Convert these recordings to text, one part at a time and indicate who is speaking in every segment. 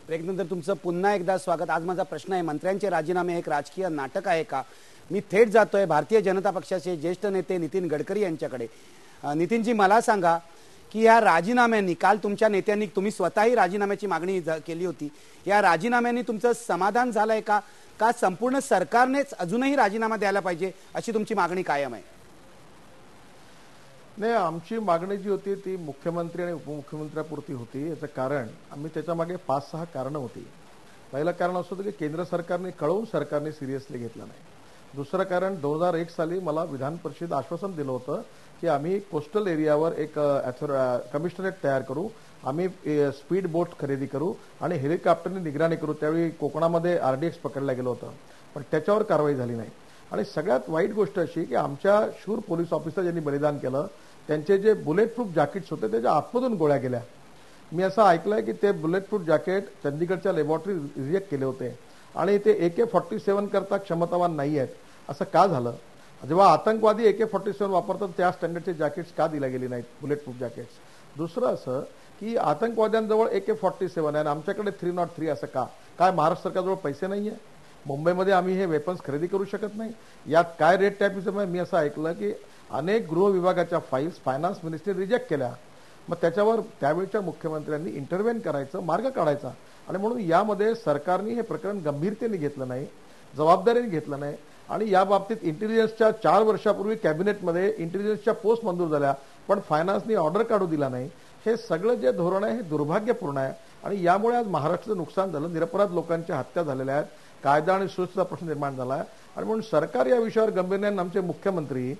Speaker 1: ब्रेकनंतर तुमचं पुन्हा एकदा स्वागत। आज माझा प्रश्न आहे, मंत्र्यांचे राजीनामे एक राजकीय नाटक आहे का? मी थेट जातोय भारतीय जनता पक्षाचे ज्येष्ठ नेते नितीन गडकरी यांच्याकडे। नितीनजी, मला सांगा की या राजीनाम्यांनी, काल तुमच्या नेत्यांनी, तुम्ही स्वतःही राजीनाम्याची मागणी केली होती, या राजीनाम्यांनी तुमचं समाधान झालंय का? का संपूर्ण सरकारनेच अजूनही राजीनामा द्यायला पाहिजे अशी तुमची मागणी कायम आहे?
Speaker 2: नाही, आमची मागणी जी होती ती मुख्यमंत्री आणि उपमुख्यमंत्र्यापुरती होती। याचं कारण, आम्ही त्याच्यामागे 5-6 कारणं होती। पहिलं कारण असं होतं की केंद्र सरकारने कळवून सरकारने सिरियसली घेतलं नाही। दुसरं कारण, 2001 साली मला विधान परिषद आश्वासन दिलं होतं की आम्ही कोस्टल एरियावर एक कमिशनरेट तयार करू, आम्ही स्पीड बोट खरेदी करू आणि हेलिकॉप्टरने निगराणी करू। त्यावेळी कोकणामध्ये RDX पकडलं गेलं होतं, पण त्याच्यावर कारवाई झाली नाही। आणि सगळ्यात वाईट गोष्ट अशी की आमच्या शूर पोलीस ऑफिसर ज्यांनी बलिदान केलं, त्यांचे जे बुलेट प्रूफ जॅकेट्स होते त्याच्या आतमधून गोळ्या गेल्या। मी असं ऐकलंय की ते बुलेट प्रूफ जॅकेट चंदीगडच्या लॅबोरेटरी रिजेक्ट केले होते आणि ते AK-47 करता क्षमतावान नाही आहेत। असं का झालं? जेव्हा आतंकवादी AK-47 वापरतात त्या स्टँडर्डचे जॅकेट्स का दिल्या गेली नाहीत, बुलेट प्रूफ जॅकेट्स? दुसरं असं की आतंकवाद्यांजवळ AK-47 आहे आणि आमच्याकडे 303 असं का? काय महाराष्ट्र सरकारजवळ पैसे नाही आहे? मुंबईमध्ये आम्ही हे वेपन्स खरेदी करू शकत नाही? यात काय रेट टॅपिझम आहे? मी असं ऐकलं की अनेक गृह विभागाच्या फाईल्स फायनान्स मिनिस्ट्री रिजेक्ट केल्या। मग त्याच्यावर त्यावेळच्या मुख्यमंत्र्यांनी इंटरव्हेन करायचं, मार्ग काढायचा। आणि म्हणून यामध्ये सरकारने हे प्रकरण गंभीरतेने घेतलं नाही, जबाबदारीने घेतलं नाही। आणि या बाबतीत इंटेलिजन्सच्या 4 वर्षापूर्वी कॅबिनेटमध्ये इंटेलिजन्सच्या पोस्ट मंजूर झाल्या, पण फायनान्सनी ऑर्डर काढू दिला नाही। हे सगळं जे धोरण आहे हे दुर्भाग्यपूर्ण आहे आणि यामुळे आज महाराष्ट्राचं नुकसान झालं, निरपराध लोकांच्या हत्या झालेल्या आहेत, कायदा आणि सुव्यवस्थेचा प्रश्न निर्माण झाला आहे। आणि म्हणून सरकार या विषयावर गंभीरतेने, आमचे मुख्यमंत्री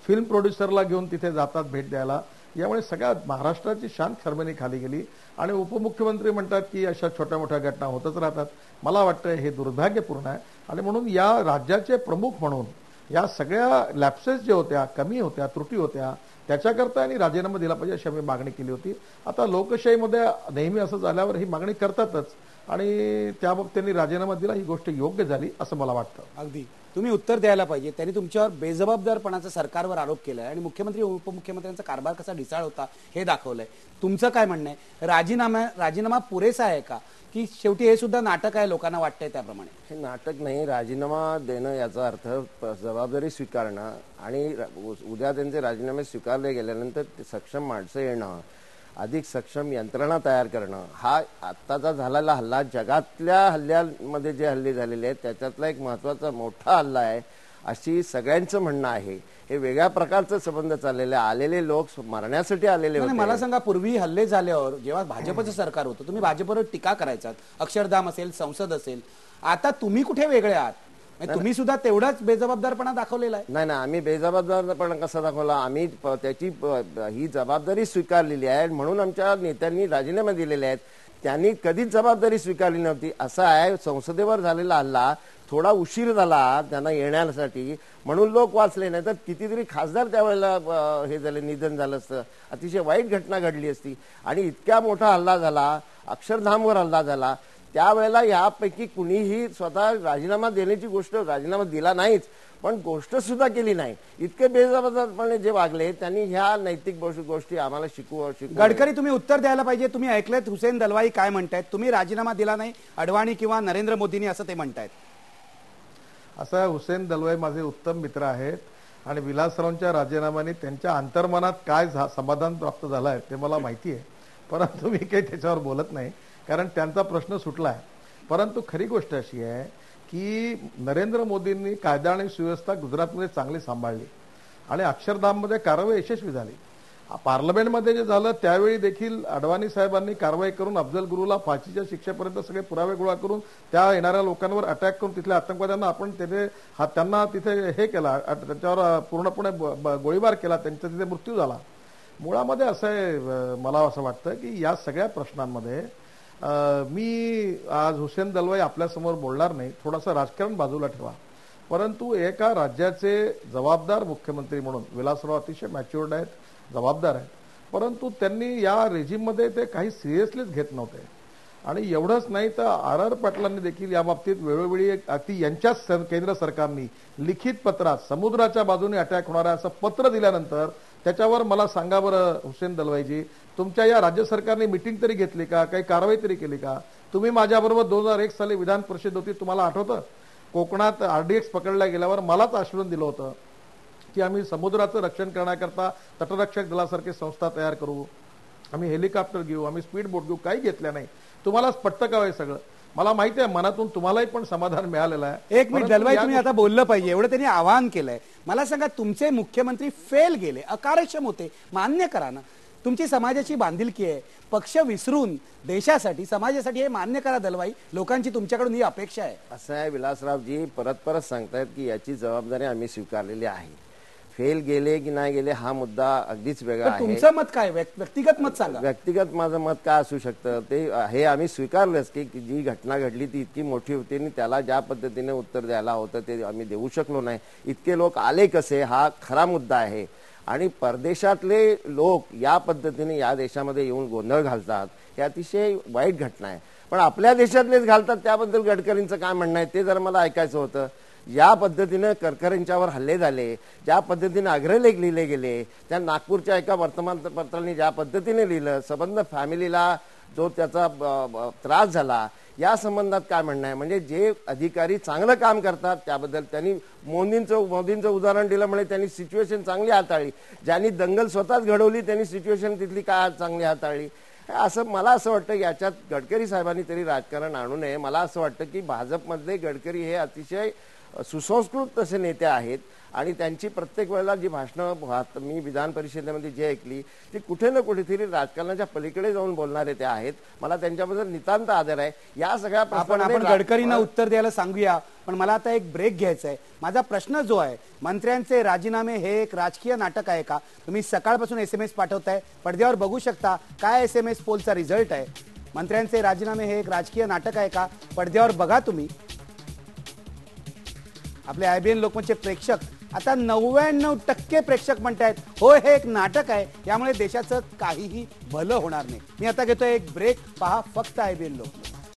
Speaker 2: फिल्म प्रोड्युसरला घेऊन तिथे जातात भेट द्यायला, यामुळे सगळ्या महाराष्ट्राची शान खरमनी खाली गेली। आणि उपमुख्यमंत्री म्हणतात की अशा छोट्या मोठ्या घटना होतच राहतात। मला वाटतं हे दुर्भाग्यपूर्ण आहे आणि म्हणून या राज्याचे प्रमुख म्हणून या सगळ्या लॅप्सेस जे होत्या, कमी होत्या, त्रुटी होत्या, त्याच्याकरता यांनी राजीनामा दिला पाहिजे अशी आम्ही मागणी केली होती। आता लोकशाहीमध्ये नेहमी असं झाल्यावर ही मागणी करतातच आणि त्याबाबत त्यांनी राजीनामा दिला, ही गोष्ट योग्य झाली असं मला वाटतं।
Speaker 1: अगदी तुम्ही उत्तर द्यायला पाहिजे। त्यांनी तुमच्यावर बेजबाबदारपणाचा सरकारवर आरोप केलाय आणि मुख्यमंत्री उपमुख्यमंत्र्यांचा कारभार कसा ढिसाळ होता हे दाखवलंय। तुमचं काय म्हणणं आहे? राजीनामा पुरेसा आहे का, की शेवटी हे सुद्धा नाटक आहे लोकांना वाटतंय त्याप्रमाणे?
Speaker 3: हे नाटक नाही, राजीनामा देणं याचा अर्थ जबाबदारी स्वीकारणं आणि उद्या त्यांचे राजीनामे स्वीकारले गेल्यानंतर सक्षम माणसं येणं, अधिक सक्षम यंत्रणा तयार करणं, हा आत्ताचा झालेला हल्ला जगातल्या हल्ल्यांमध्ये जे हल्ले झालेले आहेत त्याच्यातला एक महत्वाचा मोठा हल्ला आहे अशी सगळ्यांचं म्हणणं आहे। हे वेगळ्या प्रकारचं संबंध चाललेले, आलेले लोक मरण्यासाठी आलेले होते।
Speaker 1: मला सांगा, पूर्वी हल्ले झाल्यावर जेव्हा भाजपचं सरकार होतं तुम्ही भाजपवर टीका करायचात, अक्षरधाम असेल, संसद असेल, आता तुम्ही कुठे वेगळे आहात? तुम्ही सुद्धा तेवढाच बेजबाबदारपणा दाखवलेला आहे।
Speaker 3: नाही, आम्ही बेजबाबदारपणा कसा दाखवला? आम्ही त्याची ही जबाबदारी स्वीकारलेली आहे म्हणून आमच्या नेत्यांनी राजीनामे दिलेले आहेत। त्यांनी कधीच जबाबदारी स्वीकारली नव्हती। असं आहे, संसदेवर झालेला हल्ला थोडा उशीर झाला त्यांना येण्यासाठी म्हणून लोक वाचले, नाही तर कितीतरी खासदार त्यावेळेला हे झाले, निधन झालं असतं, अतिशय वाईट घटना घडली असती। आणि इतक्या मोठा हल्ला झाला, अक्षरधामवर हल्ला झाला, त्यावेळेला यापैकी कुणीही स्वतः राजीनामा देण्याची गोष्ट, राजीनामा दिला नाहीच पण गोष्ट सुद्धा केली नाही। इतके बेजबाबदारपणे जे वागले त्यांनी ह्या नैतिक गोष्टी आम्हाला शिकवू।
Speaker 1: गडकरी, तुम्ही उत्तर द्यायला पाहिजे। तुम्ही ऐकलेत हुसेन दलवाई काय म्हणतायत? तुम्ही राजीनामा दिला नाही, अडवाणी किंवा नरेंद्र मोदींनी असं ते म्हणतायत।
Speaker 2: असं, हुसेन दलवाई माझे उत्तम मित्र आहेत आणि विलासरावांच्या राजीनाम्याने त्यांच्या अंतर्मनात काय समाधान प्राप्त झालं आहे ते मला माहिती आहे, परंतु मी काही त्याच्यावर बोलत नाही कारण त्यांचा प्रश्न सुटला आहे। परंतु खरी गोष्ट अशी आहे की नरेंद्र मोदींनी कायदा आणि सुव्यवस्था गुजरातमध्ये चांगली सांभाळली आणि अक्षरधाममध्ये कारवाई यशस्वी झाली। पार्लमेंटमध्ये जे झालं त्यावेळी देखील अडवाणी साहेबांनी कारवाई करून अफजल गुरुला फाशीच्या शिक्षेपर्यंत सगळे पुरावे गोळा करून त्या येणाऱ्या लोकांवर अटॅक करून तिथल्या आतंकवाद्यांना आपण तिथे त्यांना तिथे हे केला, त्याच्यावर पूर्णपणे गोळीबार केला, त्यांचा तिथे मृत्यू झाला। मुळामध्ये असं आहे, मला असं वाटतं की या सगळ्या प्रश्नांमध्ये मी आज हुसेन दलवाई आपल्यासमोर बोलणार नाही, थोडासा राजकारण बाजूला ठेवा, परंतु एका राज्याचे जबाबदार मुख्यमंत्री म्हणून विलासराव अतिशय मॅच्युअर्ड आहेत, जबाबदार आहेत, परंतु त्यांनी या रेजिममध्ये ते काही सिरियसलीच घेत नव्हते। आणि एवढंच नाही तर RR पाटलांनी देखील या बाबतीत वेळोवेळी अगदी यांच्याच केंद्र सरकारने लिखित पत्रात समुद्राच्या बाजूने अटॅक होणार आहे असं पत्र दिल्यानंतर त्याच्यावर मला सांगा बरं हुसेन दलवाईजी, तुमच्या या राज्य सरकारने मिटिंग तरी घेतली का, काही कारवाई तरी केली का? तुम्ही माझ्याबरोबर 2001 साली विधान परिषद होती, तुम्हाला आठवतं? कोकणात RDX पकडल्या गेल्यावर मलाच आश्वासन दिलं होतं की आम्ही समुद्राचं रक्षण करण्याकरता तटरक्षक दलासारखी संस्था तयार करू, आम्ही हेलिकॉप्टर घेऊ, आम्ही स्पीड बोट घेऊ. काही घेतल्या नाही. तुम्हालाच पटतं का हे सगळं? मला माहिती आहे मनातून तुम्हालाही पण समाधान मिळालेलं आहे.
Speaker 1: एक मिनिट दलवाई, तुम्ही आता बोललं पाहिजे एवढं त्यांनी आवाहन केलंय. मला सांगा, तुमचे मुख्यमंत्री फेल गेले, अकार्यक्षम होते, मान्य करा ना. तुमची समाजाची बांधिलकी आहे, पक्ष विसरून देशासाठी समाजासाठी हे मान्य करा दलवाई. लोकांची तुमच्याकडून ही अपेक्षा आहे.
Speaker 3: असं आहे विलासरावजी, परत सांगतायत की याची जबाबदारी आम्ही स्वीकारलेली आहे. फेल गेले की नाही गेले हा मुद्दा अगदीच वेगळा आहे.
Speaker 1: तुमचं मत काय, व्यक्तिगत मत सांगा.
Speaker 3: व्यक्तिगत माझं मत काय असू शकतं ते हे आम्ही स्वीकारलंच की जी घटना घडली ती इतकी मोठी होती आणि त्याला ज्या पद्धतीने उत्तर द्यायला होतं ते आम्ही देऊ शकलो नाही. इतके लोक आले कसे हा खरा मुद्दा आहे. आणि परदेशातले लोक या पद्धतीने या देशामध्ये येऊन गोंधळ घालतात हे अतिशय वाईट घटना आहे. पण आपल्या देशातलेच घालतात त्याबद्दल गडकरींचं काय म्हणणं आहे ते जर मला ऐकायचं होतं. या पद्धतीने गडकरींच्यावर हल्ले झाले, ज्या पद्धतीने अग्रलेख लिहिले गेले, त्या नागपूरच्या एका वर्तमानपत्राने ज्या पद्धतीने लिहिलं, संबंध फॅमिलीला जो त्याचा त्रास झाला, या संबंधात काय म्हणणं आहे? म्हणजे जे अधिकारी चांगलं काम करतात त्याबद्दल त्यांनी मोदींचं उदाहरण दिलं, म्हणजे त्यांनी सिच्युएशन चांगली हाताळली. ज्यांनी दंगल स्वतःच घडवली त्यांनी सिच्युएशन तिथली काय चांगली हाताळली. असं मला असं वाटतं की याच्यात गडकरी साहेबांनी तरी राजकारण आणू नये. मला असं वाटतं की भाजपमधले गडकरी हे अतिशय सुसंस्कृत तसे नेते आहेत आणि त्यांची प्रत्येक वेळेला जी भाषणं मी विधान परिषदेमध्ये जी ऐकली ती कुठे ना कुठेतरी राजकारणाच्या पलीकडे जाऊन बोलणारे ते आहेत. मला त्यांच्याबद्दल नितांत आदर आहे. या सगळ्या
Speaker 1: आपण गडकरींना उत्तर द्यायला सांगूया, पण मला आता एक ब्रेक घ्यायचा आहे. माझा प्रश्न जो आहे, मंत्र्यांचे राजीनामे हे एक राजकीय नाटक आहे का? तुम्ही सकाळपासून SMS पाठवताय, पडद्यावर बघू शकता काय SMS पोलचा रिझल्ट आहे. मंत्र्यांचे राजीनामे हे एक राजकीय नाटक आहे का? पडद्यावर बघा तुम्ही. आपले IBN लोकमतचे प्रेक्षक आता 99% प्रेक्षक म्हणतायत होय हे एक नाटक आहे, यामुळे देशाचं काहीही भलं होणार नाही. मी आता घेतोय एक ब्रेक. पहा फक्त IBN लोकमत.